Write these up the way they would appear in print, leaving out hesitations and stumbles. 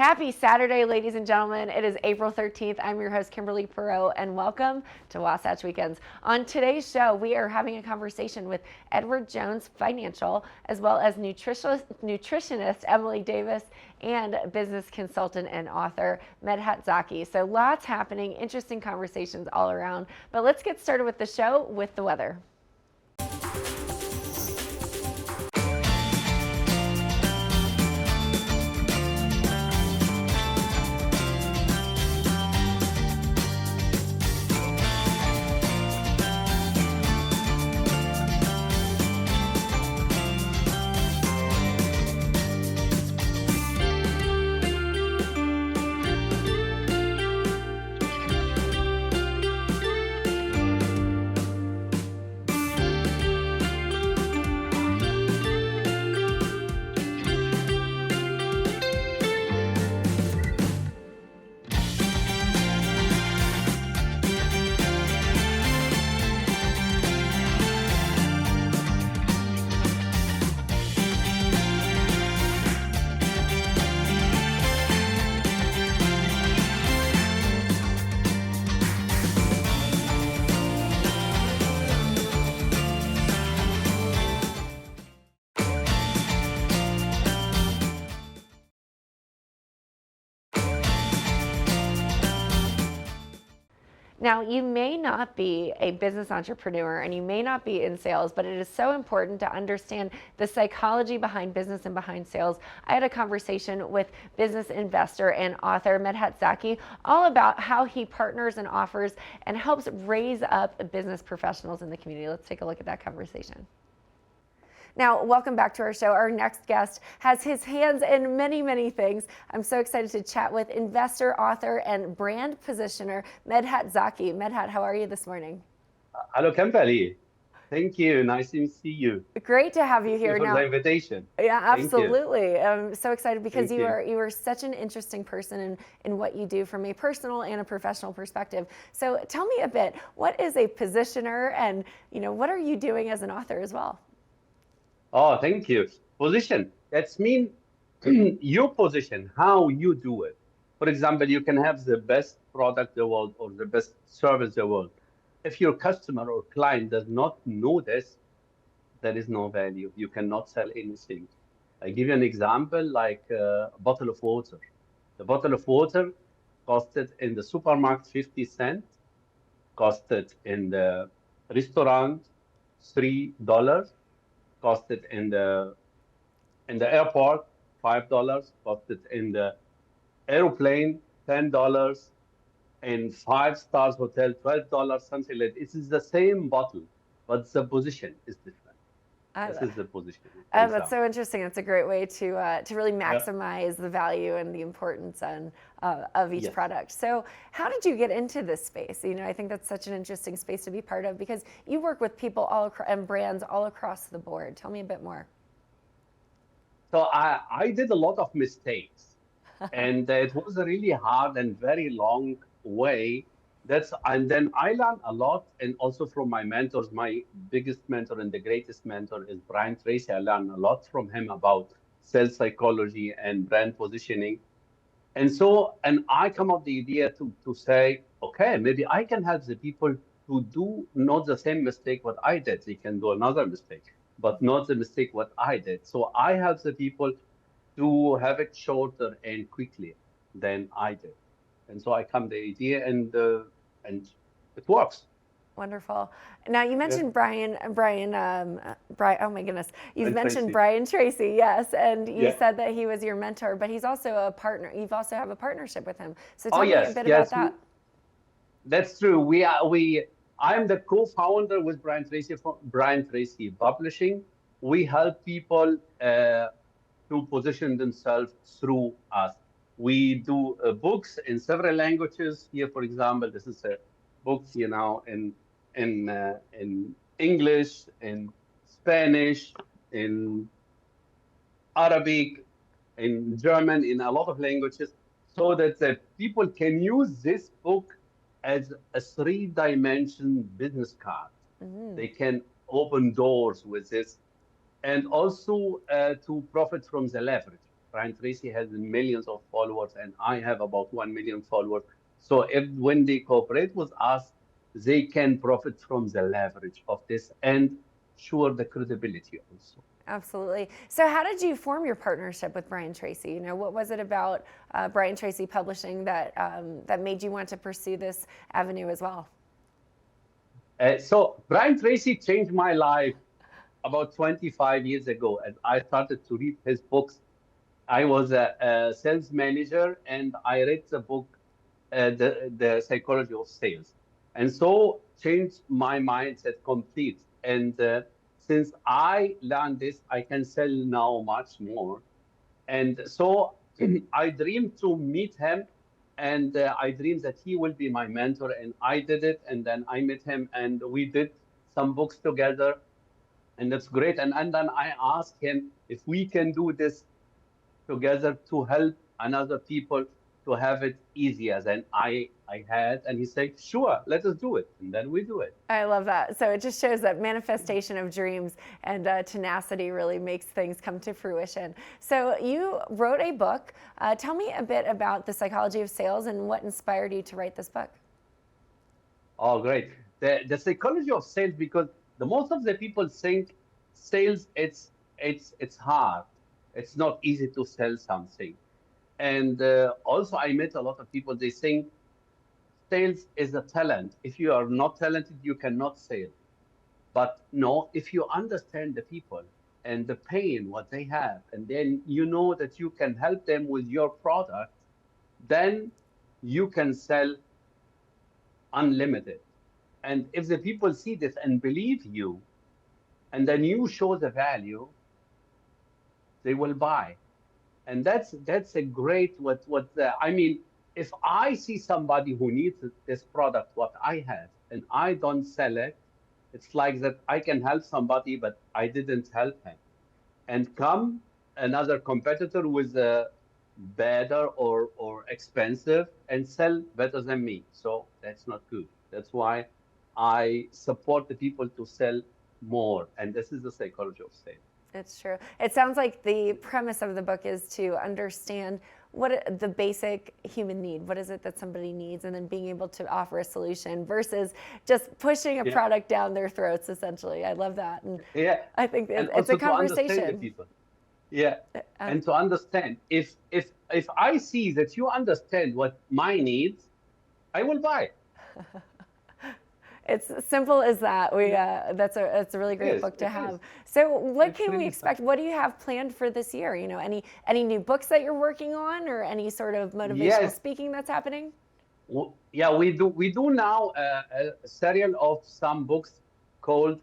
Happy Saturday, ladies and gentlemen. It is April 13th. I'm your host, Kimberly Perot, and welcome to Wasatch Weekends. On today's show, we are having a conversation with Edward Jones Financial, as well as nutritionist Emily Davis and business consultant and author Medhat Zaki. So lots happening, interesting conversations all around. But let's get started with the show with the weather. Now, you may not be a business entrepreneur and you may not be in sales, but it is so important to understand the psychology behind business and behind sales. I had a conversation with business investor and author Medhat Zaki all about how he partners and offers and helps raise up business professionals in the community. Let's take a look at that conversation. Now, welcome back to our show. Our next guest has his hands in many, many things. I'm so excited to chat with investor, author, and brand positioner, Medhat Zaki. Medhat, how are you this morning? Hello, Kimberly. Thank you. Nice to see you. Great to have you Thank you here. for Now, the invitation. yeah, Thank you. absolutely. I'm so excited because Thank you. you are such an interesting person in what you do from a personal and a professional perspective. So tell me a bit, what is a positioner and what are you doing as an author as well? Oh, thank you. Position. That's mean your position, how you do it. For example, you can have the best product in the world or the best service in the world. If your customer or client does not know this, there is no value. You cannot sell anything. I give you an example like a bottle of water. The bottle of water costed in the supermarket 50 cents, costed in the restaurant $3, costed in the airport $5, costed in the airplane $10, in five stars hotel $12, something like it is the same bottle, but the position is different. This is the position, for That's example. so interesting. It's a great way to really Yeah. maximize the value and the importance of each Yes. product. So, how did you get into this space? I think that's such an interesting space to be part of because you work with people all across and brands all across the board. Tell me a bit more. So I did a lot of mistakes, and it was a really hard and very long way. And then I learned a lot, and also from my mentors. My biggest mentor and the greatest mentor is Brian Tracy. I learned a lot from him about sales psychology and brand positioning. And I come up the idea to say, okay, maybe I can help the people to do not the same mistake what I did. They can do another mistake, but not the mistake what I did. So I help the people to have it shorter and quickly than I did. And so I come the idea and it works. Wonderful. Now you Yeah. mentioned Brian. Oh my goodness, you've And mentioned Tracy. Brian Tracy, yes, and you Yeah. said that he was your mentor, but he's also a partner. You've also have a partnership with him. So Oh tell me a yes, bit about yes. that. That's true. I'm the co-founder with Brian Tracy from Brian Tracy Publishing. We help people to position themselves through us. We do books in several languages. Here, for example, this is a book, in English, in Spanish, in Arabic, in German, in a lot of languages, so that the people can use this book as a three-dimension business card. They can open doors with this and also to profit from the leverage. Brian Tracy has millions of followers, and I have about 1 million followers. So if when they cooperate with us, they can profit from the leverage of this and sure the credibility also. Absolutely. So, how did you form your partnership with Brian Tracy? You know, what was it about Brian Tracy Publishing that that made you want to pursue this avenue as well? So Brian Tracy changed my life about 25 years ago, and I started to read his books. I was a sales manager, and I read the book, the Psychology of Sales, and so changed my mindset complete. And since I learned this, I can sell now much more. And so I dreamed to meet him, and I dreamed that he will be my mentor, and I did it. And then I met him, and we did some books together, and that's great. And then I asked him if we can do this together to help another people to have it easier than I had. And he said, sure, let us do it. And then we do it. I love that. So it just shows that manifestation of dreams and tenacity really makes things come to fruition. So you wrote a book. Tell me a bit about the psychology of sales and what inspired you to write this book. Oh, great. The psychology of sales, because the most of the people think sales, it's hard. It's not easy to sell something. And also I met a lot of people, they think sales is a talent. If you are not talented, you cannot sell. But no, if you understand the people and the pain, what they have, and then you know that you can help them with your product, then you can sell unlimited. And if the people see this and believe you, and then you show the value, they will buy. And that's a great I mean, if I see somebody who needs this product, what I have, and I don't sell it, it's like that I can help somebody, but I didn't help him. And come another competitor with a better or expensive and sell better than me. So that's not good. That's why I support the people to sell more. And this is the psychology of sales. It's true. It sounds like the premise of the book is to understand what the basic human need, what is it that somebody needs, and then being able to offer a solution versus just pushing a Yeah. product down their throats, essentially. I love that. And Yeah. I think And it's a also to understand the conversation. people. Yeah. Um, And to understand if I see that you understand what my needs, I will buy. It's simple as that. We that's a really great Yes, book to it have. is. So what It's can we really expect? fun. What do you have planned for this year? You know, any new books that you're working on, or any sort of motivational Yes. speaking that's happening? Yeah, we do now a serial of some books called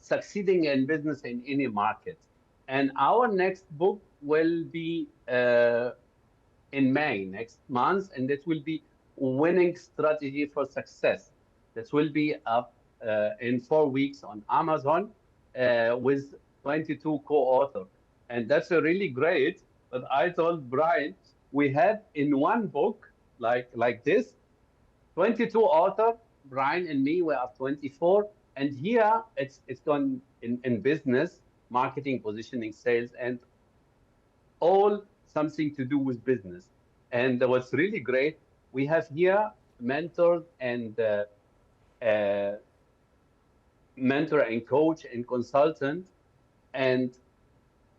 Succeeding in Business in Any Market. And our next book will be in May next month, and it will be Winning Strategy for Success. This will be up in 4 weeks on Amazon with 22 co-authors. And that's a really great. But I told Brian, we have in one book like this 22 author, Brian and me, we are 24. And here it's gone in business, marketing, positioning, sales, and all something to do with business. And what's really great, we have here mentors and uh, mentor and coach and consultant. And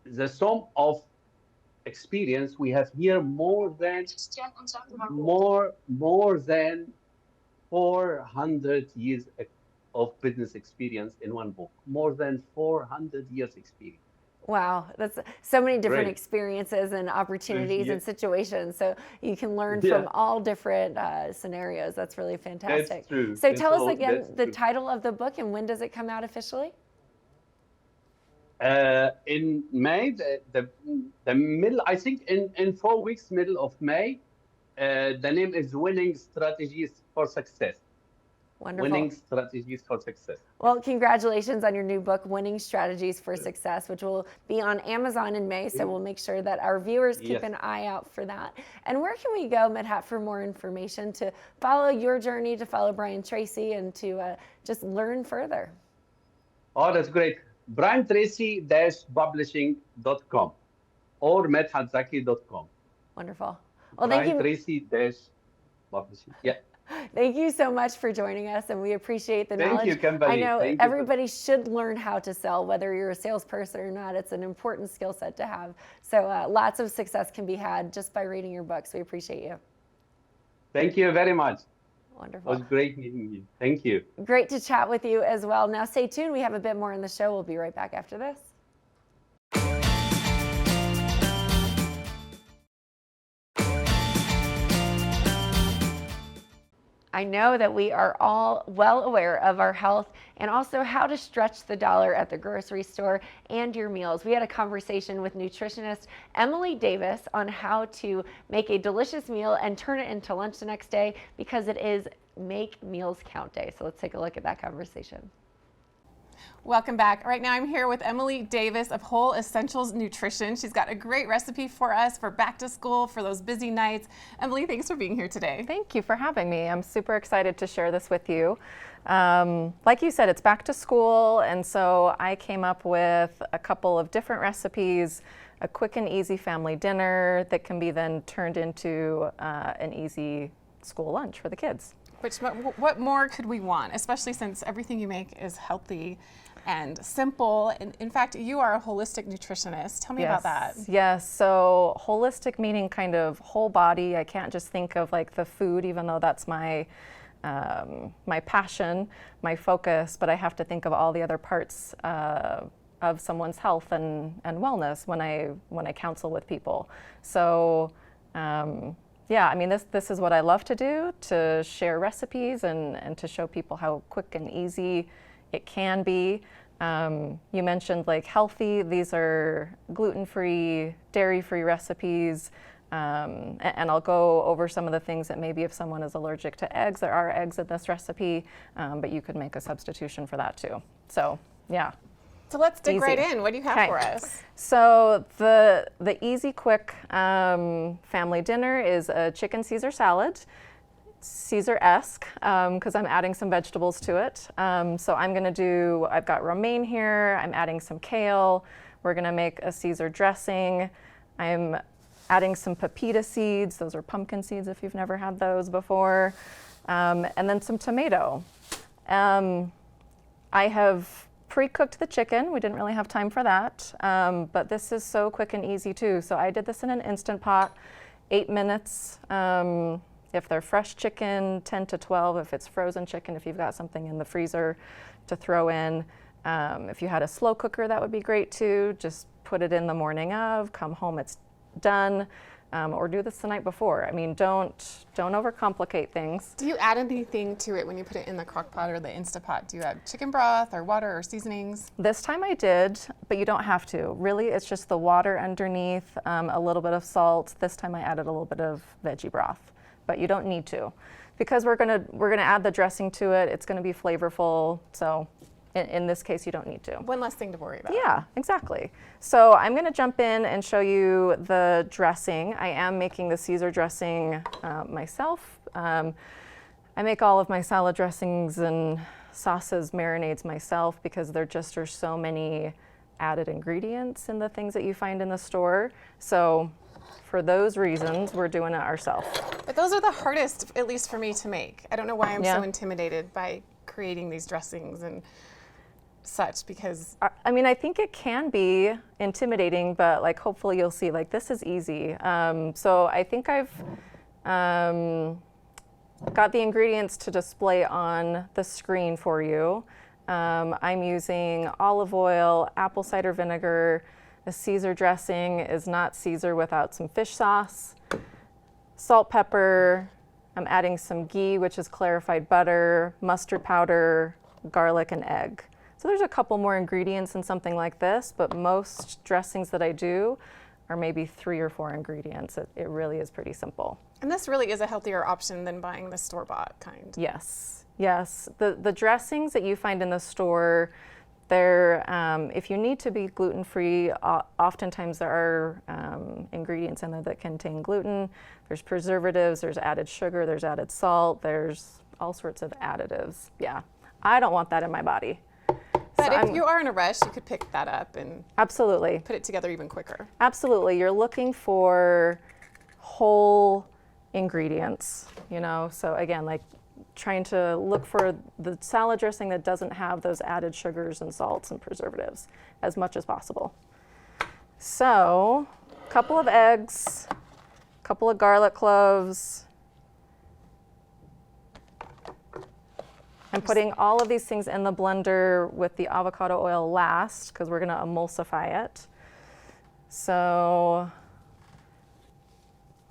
the sum of experience we have here more than 400 years of business experience in one book. More than 400 years experience. Wow, that's so many different Great. experiences and opportunities Yeah, and situations. So you can learn yeah, from all different scenarios. That's really that's fantastic. true. So That's tell us all. again That's the true. title of the book and when does it come out officially? In May, the middle, I think in 4 weeks, middle of May, the name is Winning Strategies for Success. Winning Wonderful. Strategies for Success. Yeah. Well, congratulations on your new book, Winning Strategies for Success, which will be on Amazon in May. So we'll make sure that our viewers keep Yes. an eye out for that. And where can we go, Medhat, for more information to follow your journey, to follow Brian Tracy, and to just learn further? Oh, that's great. BrianTracy-publishing.com. or medhatzaki.com. Wonderful. Well, thank Brian you. Tracy dash publishing. Yeah. Thank you so much for joining us, and we appreciate the Thank knowledge. you, I Kimberly. know Thank you for. everybody should learn how to sell, whether you're a salesperson or not. It's an important skill set to have. So lots of success can be had just by reading your books. We appreciate you. Thank you very much. It Wonderful. was great meeting you. Thank you. Great to chat with you as well. Now stay tuned. We have a bit more in the show. We'll be right back after this. I know that we are all well aware of our health and also how to stretch the dollar at the grocery store and your meals. We had a conversation with nutritionist Emily Davis on how to make a delicious meal and turn it into lunch the next day, because it is Make Meals Count Day. So let's take a look at that conversation. Welcome back. Right now I'm here with Emily Davis of Whole Essentials Nutrition. She's got a great recipe for us for back to school, for those busy nights. Emily, thanks for being here today. Thank you for having me. I'm super excited to share this with you. Like you said, it's back to school, and so I came up with a couple of different recipes, a quick and easy family dinner that can be then turned into an easy school lunch for the kids. What more could we want, especially since everything you make is healthy and simple. And in fact, you are a holistic nutritionist. Tell me about that. Yes, so holistic meaning kind of whole body. I can't just think of like the food, even though that's my my passion, my focus, but I have to think of all the other parts of someone's health and wellness when I counsel with people. So yeah, I mean, this is what I love to do, to share recipes and to show people how quick and easy it can be. You mentioned like healthy. These are gluten-free, dairy-free recipes. And I'll go over some of the things that maybe if someone is allergic to eggs, there are eggs in this recipe, but you could make a substitution for that too. So yeah. So let's dig Easy. right in. What do you have for us? So the easy, quick family dinner is a chicken Caesar salad, Caesar-esque, because I'm adding some vegetables to it. So I've got romaine here, I'm adding some kale, we're gonna make a Caesar dressing, I'm adding some pepita seeds, those are pumpkin seeds if you've never had those before, and then some tomato. I have pre-cooked the chicken. We didn't really have time for that, but this is so quick and easy too. So I did this in an Instant Pot, 8 minutes. If they're fresh chicken, 10 to 12. If it's frozen chicken, if you've got something in the freezer to throw in. If you had a slow cooker, that would be great too. Just put it in the morning of, come home, it's done. Or do this the night before. I mean, don't overcomplicate things. Do you add anything to it when you put it in the crock pot or the Instapot? Do you add chicken broth or water or seasonings? This time I did, but you don't have to. Really, it's just the water underneath, a little bit of salt. This time I added a little bit of veggie broth, but you don't need to, because we're gonna add the dressing to it. It's gonna be flavorful. So in this case, you don't need to. One less thing to worry about. Yeah, exactly. So I'm going to jump in and show you the dressing. I am making the Caesar dressing myself. I make all of my salad dressings and sauces, marinades myself, because there just are so many added ingredients in the things that you find in the store. So for those reasons, we're doing it ourselves. But those are the hardest, at least for me, to make. I don't know why I'm Yeah. so intimidated by creating these dressings and such, because I mean, I think it can be intimidating, but like hopefully you'll see like this is easy. So I think I've got the ingredients to display on the screen for you. I'm using olive oil, apple cider vinegar. The Caesar dressing is not Caesar without some fish sauce, salt, pepper. I'm adding some ghee, which is clarified butter, mustard powder, garlic, and egg. So there's a couple more ingredients in something like this, but most dressings that I do are maybe 3 or 4 ingredients. It really is pretty simple. and this really is a healthier option than buying the store-bought kind. Yes, yes. The dressings that you find in the store, they're, if you need to be gluten-free, oftentimes there are ingredients in there that contain gluten. There's preservatives, there's added sugar, there's added salt, there's all sorts of additives. Yeah, I don't want that in my body. But So if you are in a rush, you could pick that up and absolutely. put it together even quicker. Absolutely. You're looking for whole ingredients, you know? So again, like trying to look for the salad dressing that doesn't have those added sugars and salts and preservatives as much as possible. So, a couple of eggs, a couple of garlic cloves. I'm putting all of these things in the blender with the avocado oil last because we're going to emulsify it. So,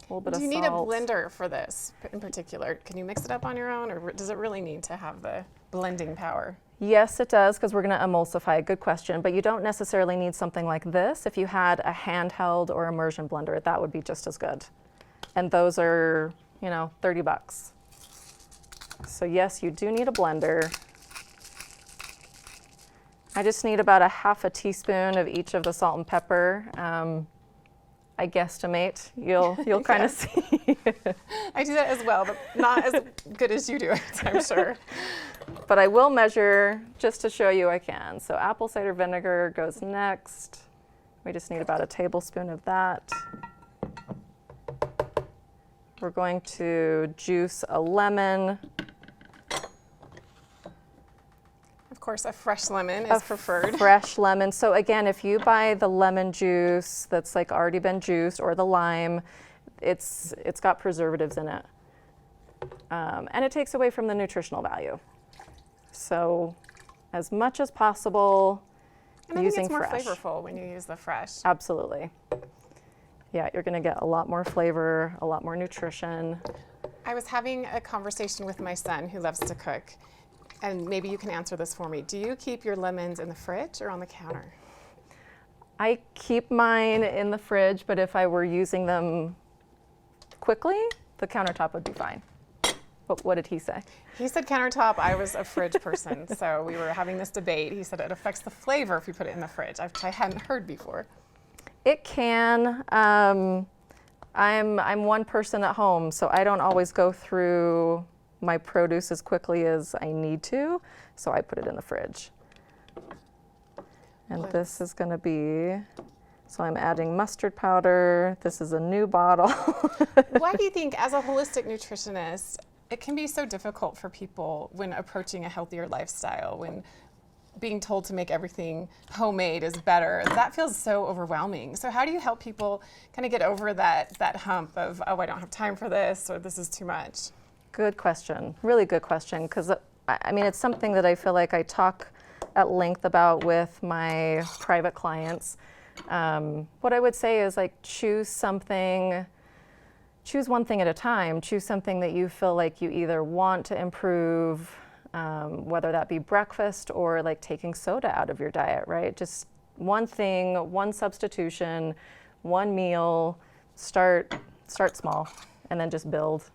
a little bit Do of you need a salt. blender for this in particular? Can you mix it up on your own, or does it really need to have the blending power? Yes, it does, because we're going to emulsify. Good question. But you don't necessarily need something like this. If you had a handheld or immersion blender, that would be just as good. And those are, you know, 30 bucks. So yes, you do need a blender. I just need about a half a teaspoon of each of the salt and pepper. I guesstimate. You'll kind of see. I do that as well, but not as good as you do it, I'm sure. But I will measure just to show you I can. So apple cider vinegar goes next. We just need about a tablespoon of that. We're going to juice a lemon. Of course, a fresh lemon is preferred. Fresh lemon. So again, if you buy the lemon juice that's like already been juiced, or the lime, it's got preservatives in it. And it takes away from the nutritional value. So as much as possible, And I think using it's more fresh. flavorful when you use the fresh. Absolutely. Yeah, you're going to get a lot more flavor, a lot more nutrition. I was having a conversation with my son who loves to cook, and maybe you can answer this for me. Do you keep your lemons in the fridge or on the counter? I keep mine in the fridge, but if I were using them quickly, the countertop would be fine. What did he say? He said countertop. I was a fridge person, so we were having this debate. He said it affects the flavor if you put it in the fridge, which I hadn't heard before. It can. I'm one person at home, so I don't always go through my produce as quickly as I need to, so I put it in the fridge. And this is going to be, so I'm adding mustard powder. This is a new bottle. Why do you think, as a holistic nutritionist, it can be so difficult for people when approaching a healthier lifestyle, when being told to make everything homemade is better? That feels so overwhelming. So how do you help people kind of get over that hump of, oh, I don't have time for this, or this is too much? Good question. Really good question. Because, I mean, it's something that I feel like I talk at length about with my private clients. What I would say is, like, choose one thing at a time. Choose something that you feel like you either want to improve, whether that be breakfast or like taking soda out of your diet, right? Just one thing, one substitution, one meal. Start small, and then just build.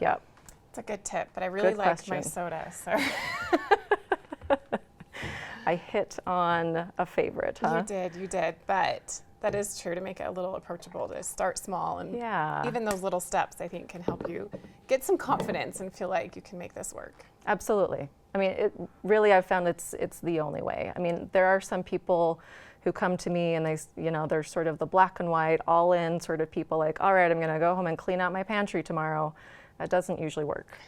Yep. It's a good tip, but I really Good like my question. soda, so. I hit on a favorite, huh? You did, but that is true, to make it a little approachable, to start small, and Yeah. even those little steps, I think, can help you get some confidence and feel like you can make this work. Absolutely. I mean, it really, I've found it's the only way. I mean, there are some people who come to me and they're sort of the black and white, all in sort of people, like, all right, I'm going to go home and clean out my pantry tomorrow. That doesn't usually work.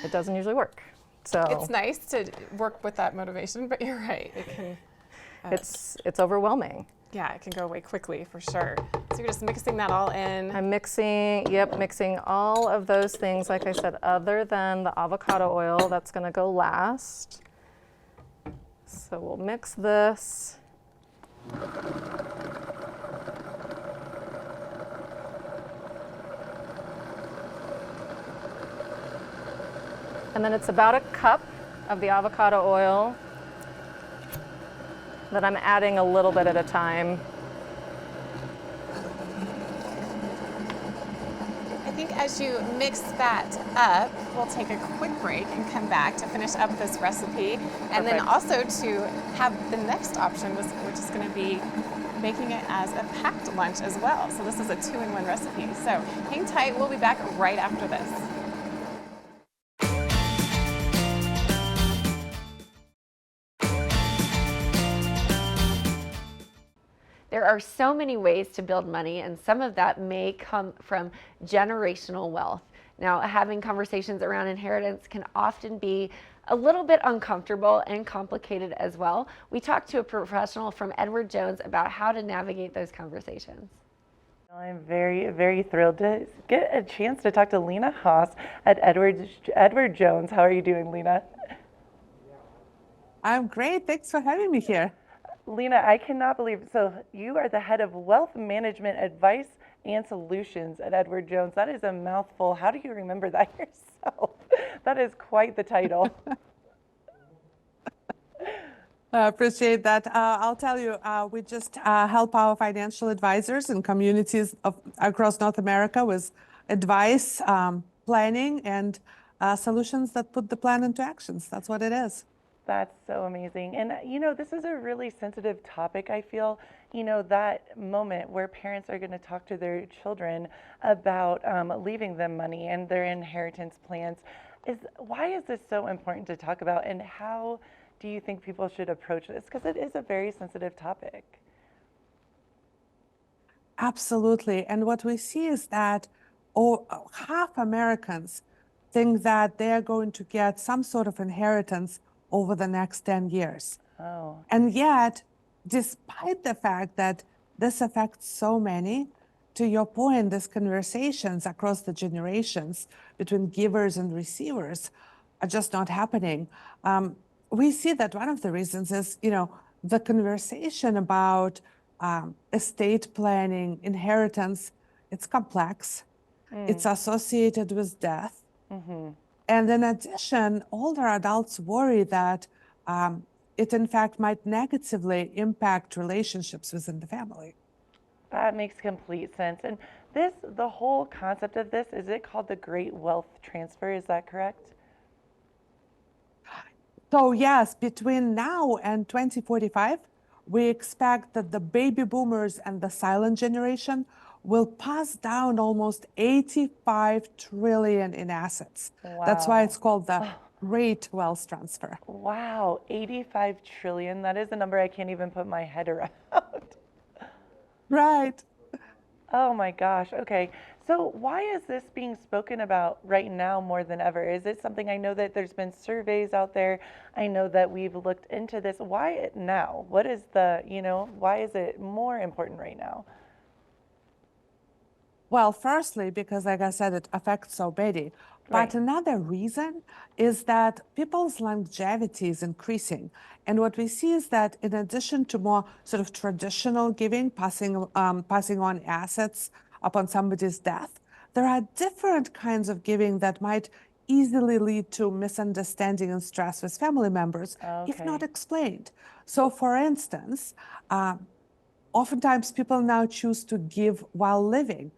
It doesn't usually work. So It's nice to work with that motivation, but you're right, it can. it's overwhelming. Yeah, it can go away quickly for sure. So you're just mixing that all in. I'm mixing all of those things, like I said, other than the avocado oil. That's going to go last. So we'll mix this. And then it's about a cup of the avocado oil that I'm adding a little bit at a time. I think as you mix that up, we'll take a quick break and come back to finish up this recipe. And then Perfect. also to have the next option, which is going to be making it as a packed lunch as well. So this is a 2-in-1 recipe. So hang tight, we'll be back right after this. there are so many ways to build money, and some of that may come from generational wealth. Now, having conversations around inheritance can often be a little bit uncomfortable and complicated as well. We talked to a professional from Edward Jones about how to navigate those conversations. I'm very, very thrilled to get a chance to talk to Lena Haas at Edward Jones. How are you doing, Lena? I'm great. Thanks for having me here. Lena, I cannot believe, so you are the head of wealth management advice and solutions at Edward Jones. That is a mouthful. How do you remember that yourself? That is quite the title. I appreciate that. I'll tell you, we just help our financial advisors in communities across North America with advice, planning, and solutions that put the plan into actions. That's what it is. That's so amazing. And, this is a really sensitive topic, I feel. That moment where parents are going to talk to their children about leaving them money and their inheritance plans. Why is this so important to talk about, and how do you think people should approach this? Because it is a very sensitive topic. Absolutely. And what we see is that half Americans think that they're going to get some sort of inheritance over the next 10 years. Oh. And yet, despite the fact that this affects so many, to your point, these conversations across the generations between givers and receivers are just not happening. We see that one of the reasons is, the conversation about estate planning, inheritance, it's complex. It's associated with death. And in addition, older adults worry that it in fact might negatively impact relationships within the family. That makes complete sense. And the whole concept of this, is it called the Great Wealth Transfer? Is that correct? So yes, between now and 2045, we expect that the baby boomers and the silent generation will pass down almost 85 trillion in assets. Wow. That's why it's called the Great Wealth Transfer. Wow, 85 trillion. That is a number I can't even put my head around. Right. Oh my gosh. Okay. So why is this being spoken about right now more than ever? Is it something, I know that there's been surveys out there. I know that we've looked into this. Why now? What is why is it more important right now? Well, firstly, because like I said, it affects so many. But Right. another reason is that people's longevity is increasing. And what we see is that in addition to more sort of traditional giving, passing on assets upon somebody's death, there are different kinds of giving that might easily lead to misunderstanding and stress with family members, if not Okay. explained. So for instance, oftentimes people now choose to give while living.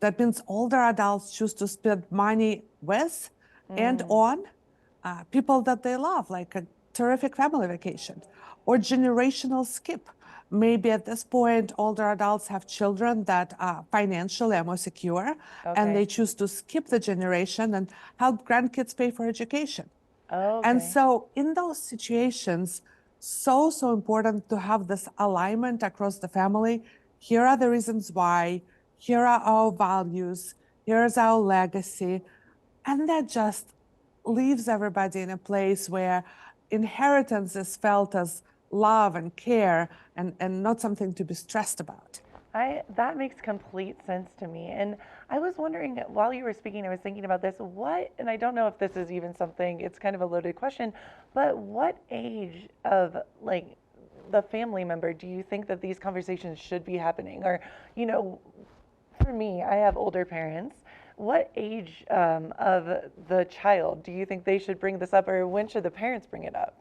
That means older adults choose to spend money with and on people that they love, like a terrific family vacation, or generational skip. Maybe at this point, older adults have children that are financially more secure, and they Okay. choose to skip the generation and help grandkids pay for education. And Okay. so in those situations, so important to have this alignment across the family. Here are the reasons why, here are our values, here's our legacy. And that just leaves everybody in a place where inheritance is felt as love and care and not something to be stressed about. That makes complete sense to me. And I was wondering, while you were speaking, I was thinking about this. And I don't know if this is even something, it's kind of a loaded question, but what age of the family member do you think that these conversations should be happening? Or, for me, I have older parents. What age of the child do you think they should bring this up, or when should the parents bring it up?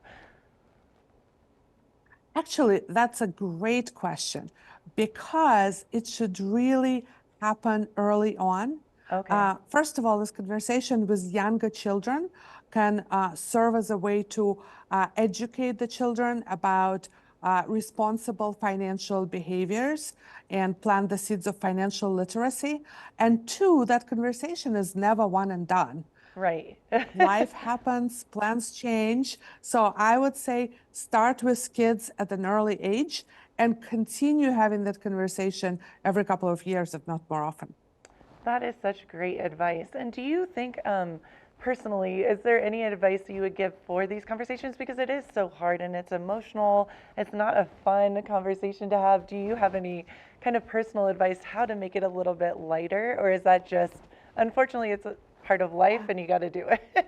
Actually, that's a great question because it should really happen early on. Okay. First of all, this conversation with younger children can serve as a way to educate the children about responsible financial behaviors and plant the seeds of financial literacy. And two, that conversation is never one and done. Right. Life happens, plans change. So I would say start with kids at an early age and continue having that conversation every couple of years, if not more often. That is such great advice. And do you think, personally, is there any advice you would give for these conversations? Because it is so hard and it's emotional. It's not a fun conversation to have. Do you have any kind of personal advice how to make it a little bit lighter? Or is that just, unfortunately, it's a part of life and you got to do it?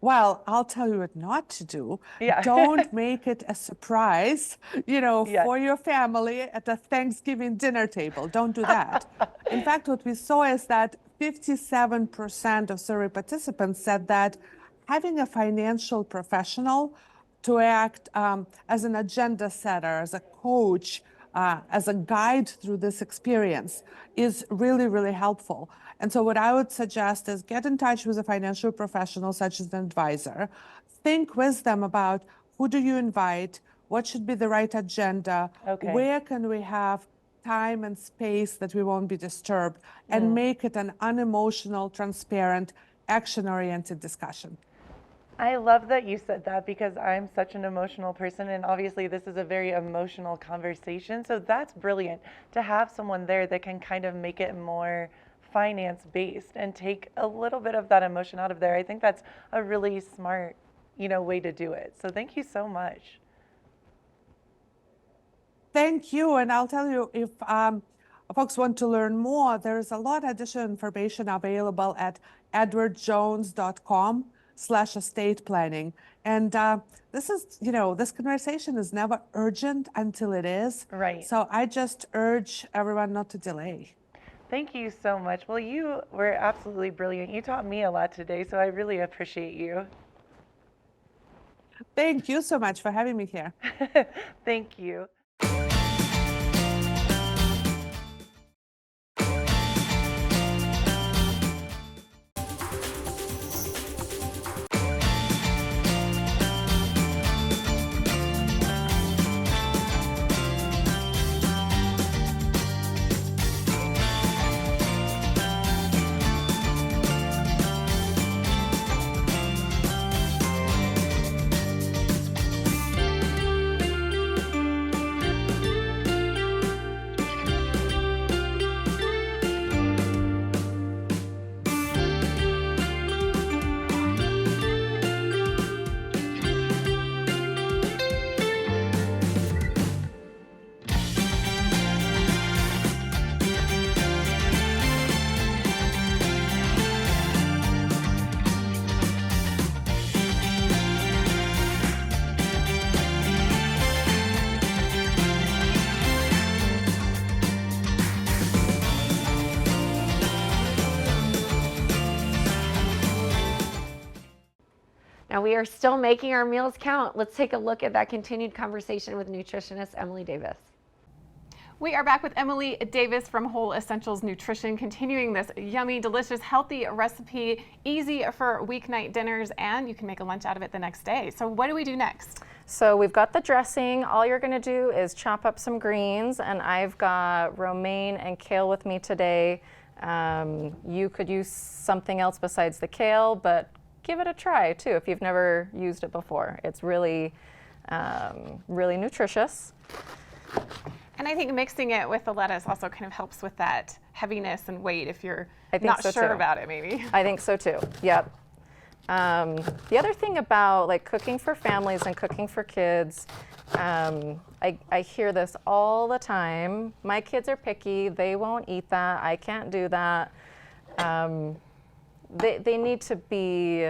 Well, I'll tell you what not to do. Yeah. Don't make it a surprise, Yes. for your family at the Thanksgiving dinner table. Don't do that. In fact, what we saw is that 57% of survey participants said that having a financial professional to act as an agenda setter, as a coach, as a guide through this experience is really, really helpful. And so what I would suggest is get in touch with a financial professional such as an advisor. Think with them about who do you invite, what should be the right agenda, Okay. where can we have time and space that we won't be disturbed, and make it an unemotional, transparent, action-oriented discussion. I love that you said that because I'm such an emotional person, and obviously this is a very emotional conversation. So that's brilliant to have someone there that can kind of make it more finance based and take a little bit of that emotion out of there. I think that's a really smart, way to do it. So thank you so much. Thank you. And I'll tell you, if folks want to learn more, there's a lot of additional information available at edwardjones.com/estate planning. And this is, this conversation is never urgent until it is. Right. So I just urge everyone not to delay. Thank you so much. Well, you were absolutely brilliant. You taught me a lot today, so I really appreciate you. Thank you so much for having me here. Thank you. Now we are still making our meals count. Let's take a look at that continued conversation with nutritionist Emily Davis. We are back with Emily Davis from Whole Essentials Nutrition, continuing this yummy, delicious, healthy recipe, easy for weeknight dinners, and you can make a lunch out of it the next day. So what do we do next? So we've got the dressing. All you're going to do is chop up some greens, and I've got romaine and kale with me today. You could use something else besides the kale, but give it a try too if you've never used it before. It's really, really nutritious. And I think mixing it with the lettuce also kind of helps with that heaviness and weight if you're I think not so sure too. about it, maybe. I think so too. Yep. The other thing about like cooking for families and cooking for kids, I hear this all the time. My kids are picky. They won't eat that. I can't do that. They need to be,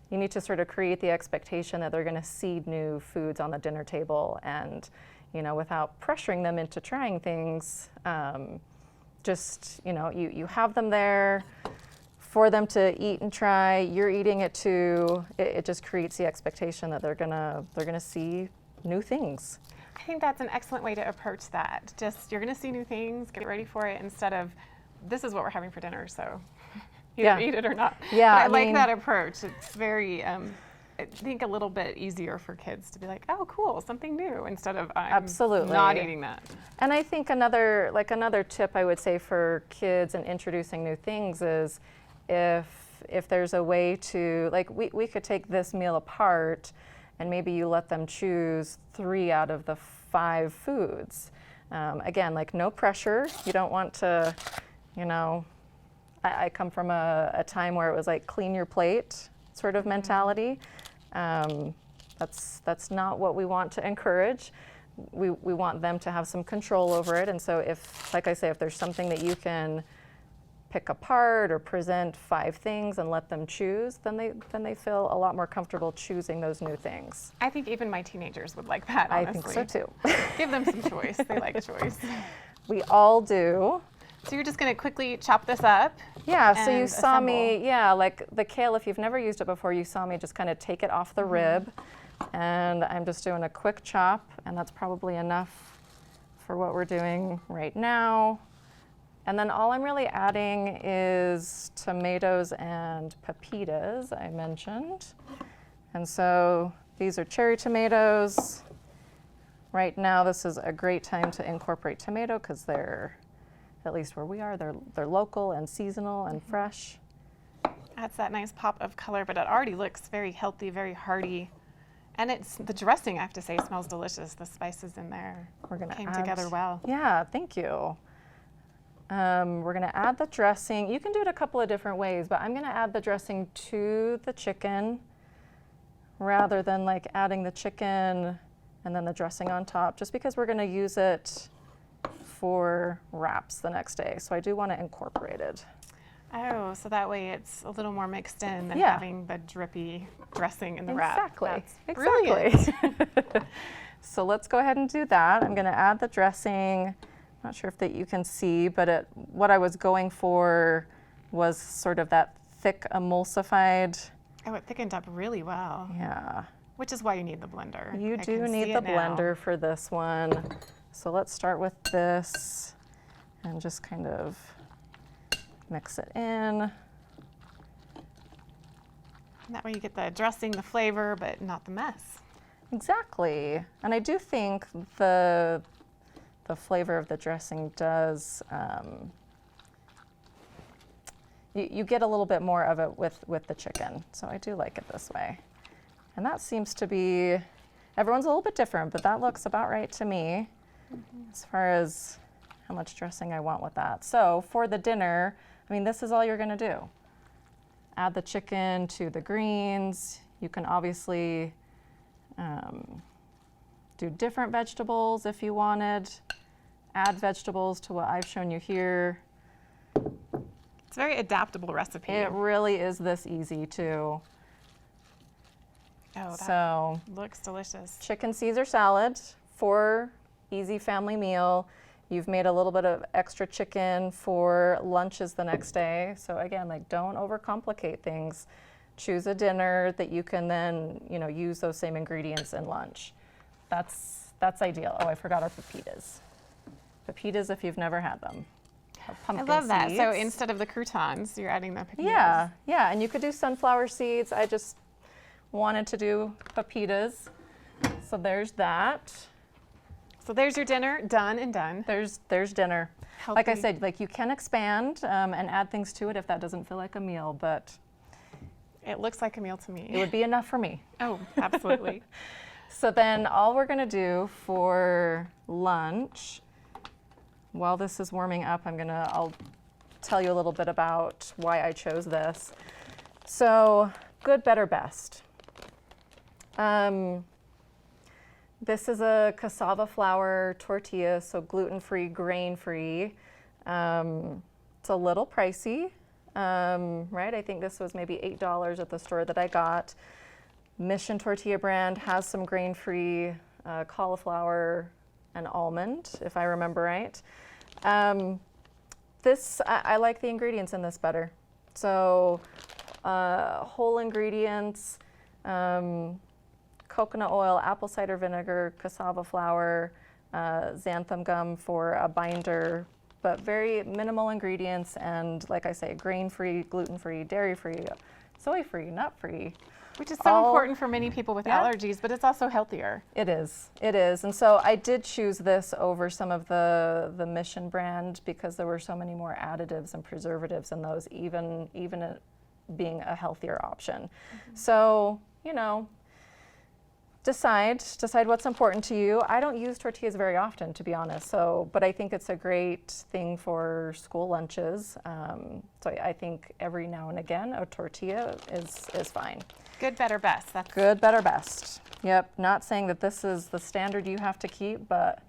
you need to sort of create the expectation that they're going to see new foods on the dinner table, and without pressuring them into trying things, just you have them there for them to eat and try. You're eating it too. It just creates the expectation that they're gonna see new things. I think that's an excellent way to approach that. Just, you're going to see new things, get ready for it, instead of, this is what we're having for dinner, so either eat it or not. Yeah, but I I like mean, that approach. It's very, I think, a little bit easier for kids to be like, oh, cool, something new, instead of I'm Absolutely. not eating that. And I think another tip I would say for kids in introducing new things is if there's a way to, like, we could take this meal apart and maybe you let them choose 3 out of the 5 foods. Again, like no pressure. You don't want to, you know, I come from a time where it was like clean your plate sort of mentality. That's not what we want to encourage. We want them to have some control over it. And so if, like I say, if there's something that you can pick apart or present 5 things and let them choose, then they feel a lot more comfortable choosing those new things. I think even my teenagers would like that, honestly. I think so too. Give them some choice. They like choice. We all do. So you're just going to quickly chop this up? Yeah, so you and saw me, assemble. yeah, like the kale, if you've never used it before, you saw me just kind of take it off the rib. And I'm just doing a quick chop, and that's probably enough for what we're doing right now. And then all I'm really adding is tomatoes and pepitas, I mentioned. And so these are cherry tomatoes. Right now, this is a great time to incorporate tomato because they're, at least where we are, they're local and seasonal and fresh. Adds that nice pop of color, but it already looks very healthy, very hearty. And it's the dressing, I have to say, smells delicious. The spices in there We're gonna came add, together well. Yeah, thank you. We're gonna add the dressing. You can do it a couple of different ways, but I'm gonna add the dressing to the chicken rather than like adding the chicken and then the dressing on top, just because we're gonna use it for wraps the next day. So I do want to incorporate it. Oh, so that way it's a little more mixed in than Yeah. having the drippy dressing in the wrap. Exactly. That's brilliant. Exactly. So let's go ahead and do that. I'm going to add the dressing. Not sure if that you can see, but what I was going for was sort of that thick emulsified. Oh, it thickened up really well, Yeah. which is why you need the blender. You I do can need see the it now. blender for this one. So let's start with this and just kind of mix it in. That way you get the dressing, the flavor, but not the mess. Exactly. And I do think the flavor of the dressing does, you get a little bit more of it with the chicken. So I do like it this way. And that seems to be, everyone's a little bit different, but that looks about right to me as far as how much dressing I want with that. So for the dinner, I mean, this is all you're gonna do. Add the chicken to the greens. You can obviously do different vegetables if you wanted. Add vegetables to what I've shown you here. It's a very adaptable recipe. It really is this easy too. Oh, that So looks delicious. chicken Caesar salad for easy family meal. You've made a little bit of extra chicken for lunches the next day. So again, like don't overcomplicate things. Choose a dinner that you can then, use those same ingredients in lunch. That's ideal. Oh, I forgot our pepitas. Pepitas if you've never had them. I Pumpkin love that. So seeds. instead of the croutons, you're adding the pepitas. Yeah, and you could do sunflower seeds. I just wanted to do pepitas. So there's that. So there's your dinner, done and done. There's dinner. Like I Healthy. said, like you can expand and add things to it if that doesn't feel like a meal, but It looks like a meal to me. it would be enough for me. Oh, absolutely. So then all we're gonna do for lunch, while this is warming up, I'll tell you a little bit about why I chose this. So good, better, best. This is a cassava flour tortilla, so gluten-free, grain-free. It's a little pricey, right? I think this was maybe $8 at the store that I got. Mission Tortilla brand has some grain-free cauliflower and almond, if I remember right. I like the ingredients in this better. So whole ingredients, coconut oil, apple cider vinegar, cassava flour, xanthan gum for a binder, but very minimal ingredients and, like I say, grain-free, gluten-free, dairy-free, soy-free, nut-free. Which is so important for many people with Yeah. allergies, but it's also healthier. It is. And so I did choose this over some of the Mission brand because there were so many more additives and preservatives in those, even it being a healthier option. So, decide what's important to you. I don't use tortillas very often, to be honest. But I think it's a great thing for school lunches. So I think every now and again a tortilla is fine. Good, better, best. That's Good, better, best. Yep. Not saying that this is the standard you have to keep, but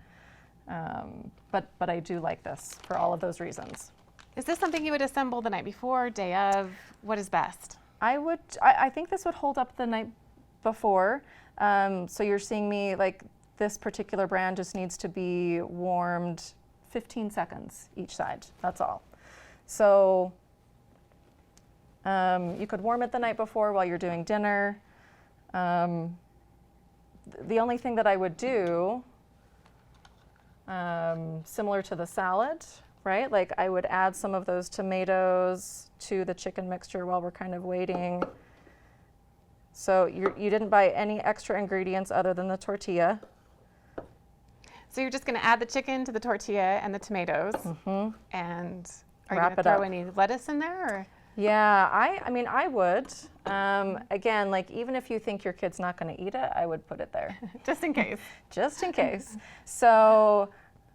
I do like this for all of those reasons. Is this something you would assemble the night before, day of? What is best? I think this would hold up the night before. So you're seeing me, like, this particular brand just needs to be warmed 15 seconds each side. That's all. So you could warm it the night before while you're doing dinner. The only thing that I would do, similar to the salad, right? Like, I would add some of those tomatoes to the chicken mixture while we're kind of waiting. So you didn't buy any extra ingredients other than the tortilla. So you're just going to add the chicken to the tortilla and the tomatoes, and are you Wrap going to it throw up. any lettuce in there? Or? Yeah, I mean, I would. Again, like, even if you think your kid's not going to eat it, I would put it there. Just in case. Just in case. So,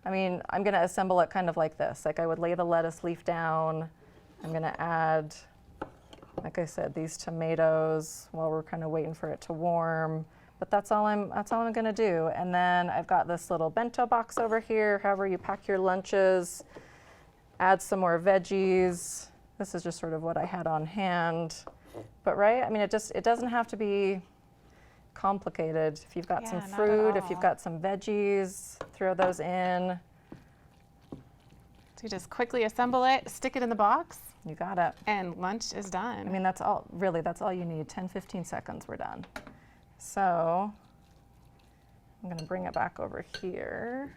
I mean, I'm going to assemble it kind of like this. Like, I would lay the lettuce leaf down. I'm going to add, like I said, these tomatoes while we're kind of waiting for it to warm. But that's all I'm going to do. And then I've got this little bento box over here, however you pack your lunches. Add some more veggies. This is just sort of what I had on hand. But right, I mean, it doesn't have to be complicated. If you've got some not at fruit, if you've all. got some veggies, throw those in. So you just quickly assemble it, stick it in the box, You got it. and lunch is done. I mean, that's all you need. 10, 15 seconds, we're done. So I'm gonna bring it back over here.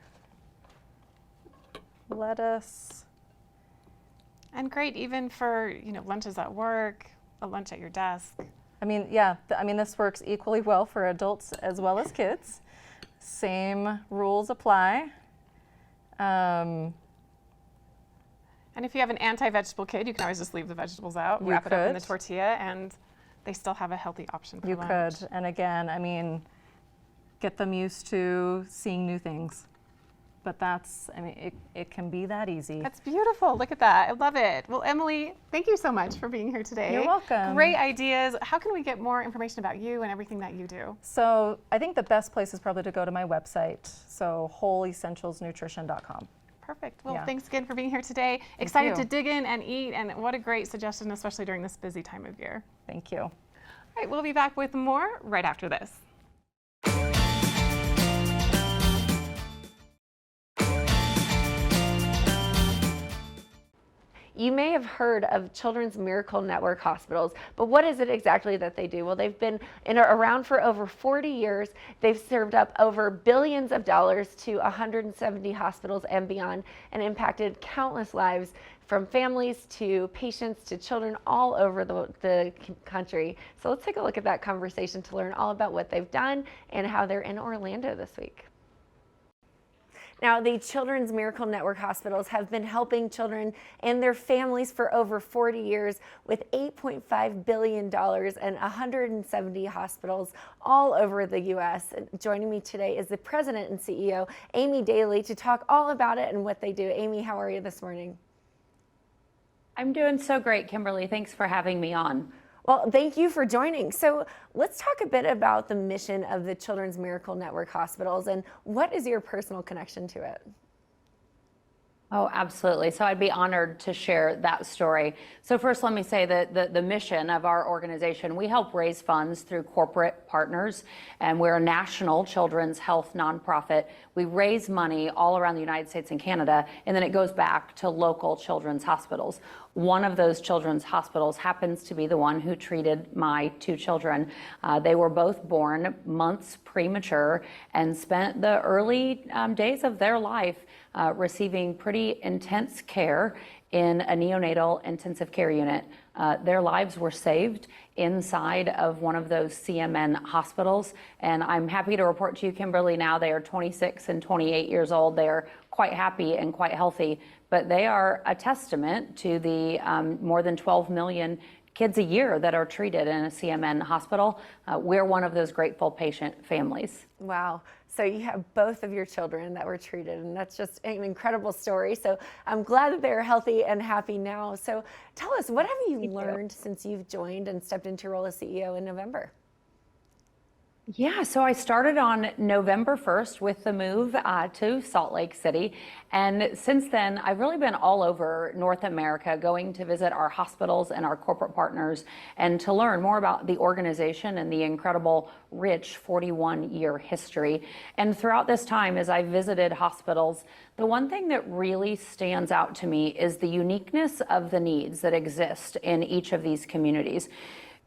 Lettuce. And great, even for lunches at work, a lunch at your desk. I mean, yeah, I mean, this works equally well for adults as well as kids. Same rules apply. And if you have an anti-vegetable kid, you can always just leave the vegetables out, You wrap it up in the could. tortilla, and they still have a healthy option for You lunch. could, and again, I mean, get them used to seeing new things. But I mean, it can be that easy. That's beautiful. Look at that. I love it. Well, Emily, thank you so much for being here today. You're welcome. Great ideas. How can we get more information about you and everything that you do? So I think the best place is probably to go to my website, so wholeessentialsnutrition.com. Perfect. Well, Yeah. thanks again for being here today. Excited you. to dig in and eat, and what a great suggestion, especially during this busy time of year. Thank you. All right, we'll be back with more right after this. You may have heard of Children's Miracle Network hospitals, but what is it exactly that they do? Well, they've been around for over 40 years. They've served up over billions of dollars to 170 hospitals and beyond, and impacted countless lives, from families to patients to children all over the country. So let's take a look at that conversation to learn all about what they've done and how they're in Orlando this week. Now, the Children's Miracle Network hospitals have been helping children and their families for over 40 years with $8.5 billion and 170 hospitals all over the U.S. And joining me today is the president and CEO, Amy Daly, to talk all about it and what they do. Amy, how are you this morning? I'm doing so great, Kimberly. Thanks for having me on. Well, thank you for joining. So let's talk a bit about the mission of the Children's Miracle Network hospitals and what is your personal connection to it? Oh, absolutely. So I'd be honored to share that story. So first, let me say that the mission of our organization, we help raise funds through corporate partners, and we're a national children's health nonprofit. We raise money all around the United States and Canada, and then it goes back to local children's hospitals. One of those children's hospitals happens to be the one who treated my two children. They were both born months premature and spent the early days of their life receiving pretty intense care in a neonatal intensive care unit. Their lives were saved inside of one of those CMN hospitals. And I'm happy to report to you, Kimberly, now they are 26 and 28 years old. They are quite happy and quite healthy, but they are a testament to the more than 12 million kids a year that are treated in a CMN hospital. We're one of those grateful patient families. Wow. So you have both of your children that were treated, and that's just an incredible story. So I'm glad that they're healthy and happy now. So tell us, what have you learned since you've joined and stepped into your role as CEO in November? Yeah, so I started on November 1st with the move to Salt Lake City. And since then, I've really been all over North America, going to visit our hospitals and our corporate partners and to learn more about the organization and the incredible, rich 41-year history. And throughout this time, as I visited hospitals, the one thing that really stands out to me is the uniqueness of the needs that exist in each of these communities.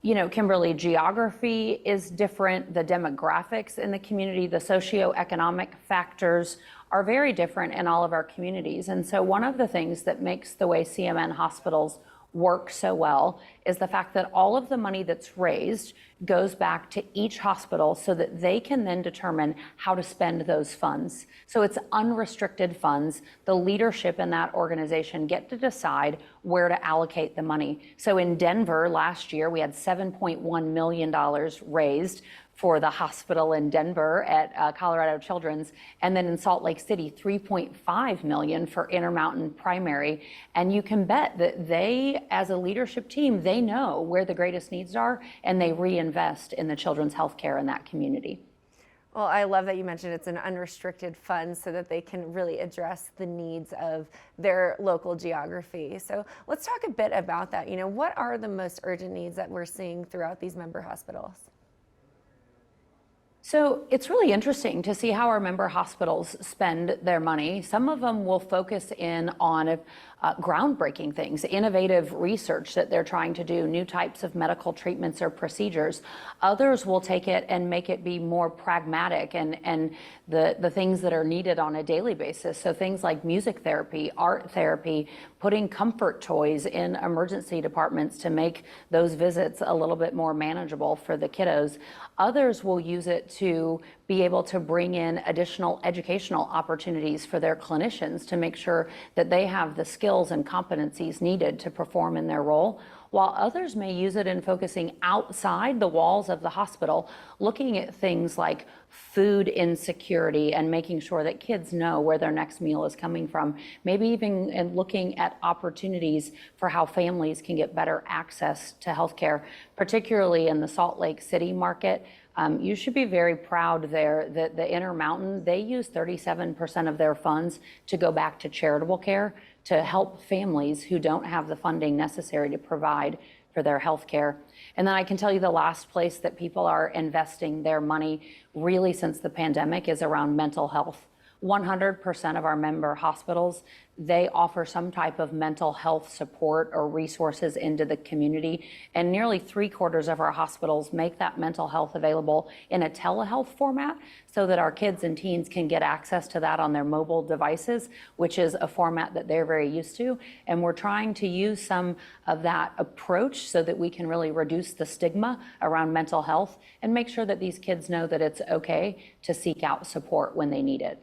You know, Kimberly, geography is different. The demographics in the community, the socioeconomic factors are very different in all of our communities. And so one of the things that makes the way CMN hospitals work so well is the fact that all of the money that's raised goes back to each hospital so that they can then determine how to spend those funds. So it's unrestricted funds. The leadership in that organization get to decide where to allocate the money. So in Denver last year, we had $7.1 million raised for the hospital in Denver at Colorado Children's, and then in Salt Lake City, $3.5 million for Intermountain Primary. And you can bet that they, as a leadership team, they know where the greatest needs are, and they reinvest in the children's health care in that community. Well, I love that you mentioned it's an unrestricted fund so that they can really address the needs of their local geography. So let's talk a bit about that. You know, what are the most urgent needs that we're seeing throughout these member hospitals? So it's really interesting to see how our member hospitals spend their money. Some of them will focus in on groundbreaking things, innovative research that they're trying to do, new types of medical treatments or procedures. Others will take it and make it be more pragmatic and the things that are needed on a daily basis. So things like music therapy, art therapy, putting comfort toys in emergency departments to make those visits a little bit more manageable for the kiddos. Others will use it to be able to bring in additional educational opportunities for their clinicians to make sure that they have the skills and competencies needed to perform in their role, while others may use it in focusing outside the walls of the hospital, looking at things like food insecurity and making sure that kids know where their next meal is coming from, maybe even in looking at opportunities for how families can get better access to healthcare, particularly in the Salt Lake City market. You should be very proud there that the Intermountain, they use 37% of their funds to go back to charitable care to help families who don't have the funding necessary to provide for their health care. And then I can tell you the last place that people are investing their money really since the pandemic is around mental health. 100% of our member hospitals, they offer some type of mental health support or resources into the community. And nearly 3/4 of our hospitals make that mental health available in a telehealth format so that our kids and teens can get access to that on their mobile devices, which is a format that they're very used to. And we're trying to use some of that approach so that we can really reduce the stigma around mental health and make sure that these kids know that it's okay to seek out support when they need it.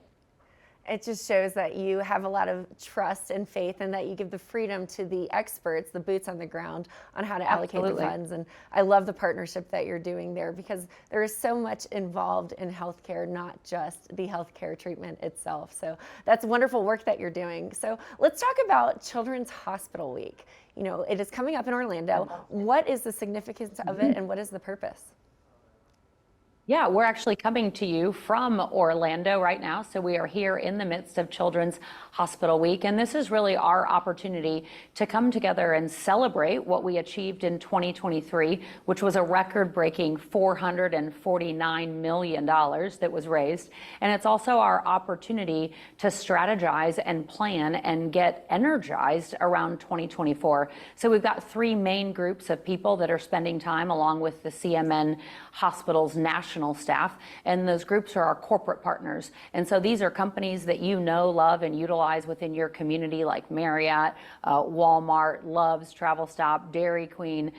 It just shows that you have a lot of trust and faith and that you give the freedom to the experts, the boots on the ground, on how to allocate the funds. And I love the partnership that you're doing there because there is so much involved in healthcare, not just the healthcare treatment itself. So that's wonderful work that you're doing. So let's talk about Children's Hospital Week. You know, it is coming up in Orlando. What is the significance of it and what is the purpose? Yeah, we're actually coming to you from Orlando right now. So we are here in the midst of Children's Hospital Week. And this is really our opportunity to come together and celebrate what we achieved in 2023, which was a record-breaking $449 million that was raised. And it's also our opportunity to strategize and plan and get energized around 2024. So we've got 3 main groups of people that are spending time along with the CMN Hospitals National professional staff, and those groups are our corporate partners. And so these are companies that you know, love, and utilize within your community, like Marriott, Walmart, Love's, Travel Stop, Dairy Queen,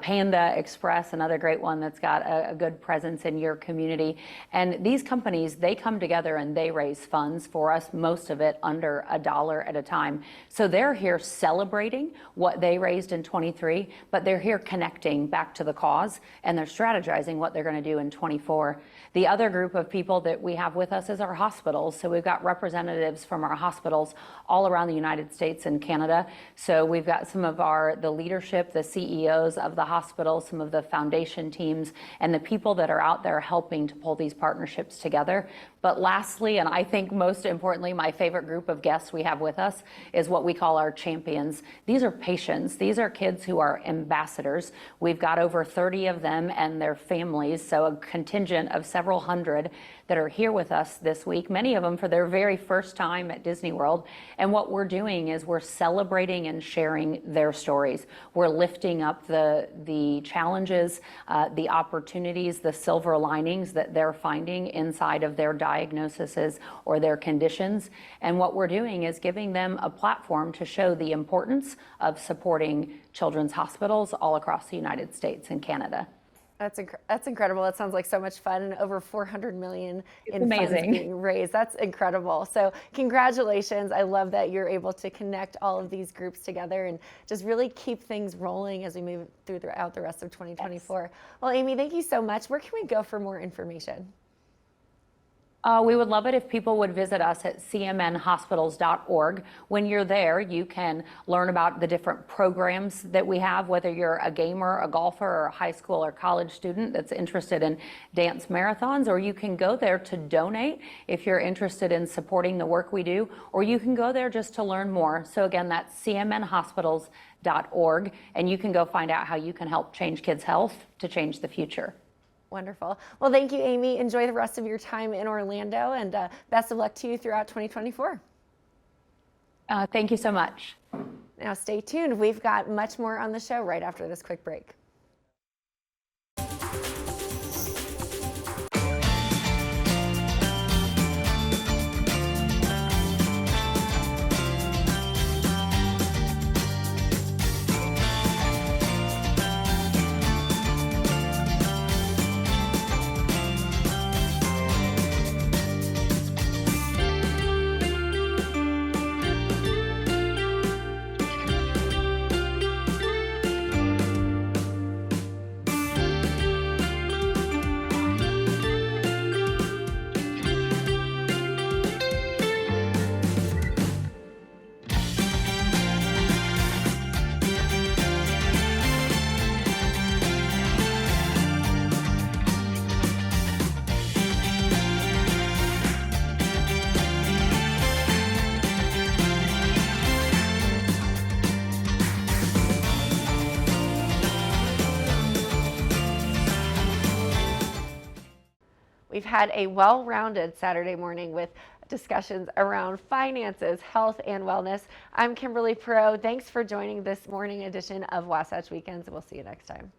Panda Express, another great one that's got a good presence in your community. And these companies, they come together and they raise funds for us, most of it under $1 at a time. So they're here celebrating what they raised in 23, but they're here connecting back to the cause, and they're strategizing what they're going to do in 24. The other group of people that we have with us is our hospitals. So we've got representatives from our hospitals all around the United States and Canada. So we've got some of the leadership, the CEOs of the hospitals, some of the foundation teams, and the people that are out there helping to pull these partnerships together. But lastly, and I think most importantly, my favorite group of guests we have with us is what we call our champions. These are patients. These are kids who are ambassadors. We've got over 30 of them and their families, so a contingent of several hundred that are here with us this week, many of them for their very first time at Disney World. And what we're doing is we're celebrating and sharing their stories. We're lifting up the challenges, the opportunities, the silver linings that they're finding inside of their diagnoses or their conditions. And what we're doing is giving them a platform to show the importance of supporting children's hospitals all across the United States and Canada. That's incredible. It sounds like so much fun, and over 400 million in funds amazing. being raised. That's incredible. So congratulations. I love that you're able to connect all of these groups together and just really keep things rolling as we move throughout the rest of 2024. Yes. Well, Amy, thank you so much. Where can we go for more information? We would love it if people would visit us at cmnhospitals.org. When you're there, you can learn about the different programs that we have, whether you're a gamer, a golfer, or a high school or college student that's interested in dance marathons, or you can go there to donate if you're interested in supporting the work we do, or you can go there just to learn more. So again, that's cmnhospitals.org, and you can go find out how you can help change kids' health to change the future. Wonderful. Well, thank you, Amy. Enjoy the rest of your time in Orlando, and best of luck to you throughout 2024. Thank you so much. Now stay tuned. We've got much more on the show right after this quick break. We've had a well-rounded Saturday morning with discussions around finances, health, and wellness. I'm Kimberly Perot. Thanks for joining this morning edition of Wasatch Weekends, and we'll see you next time.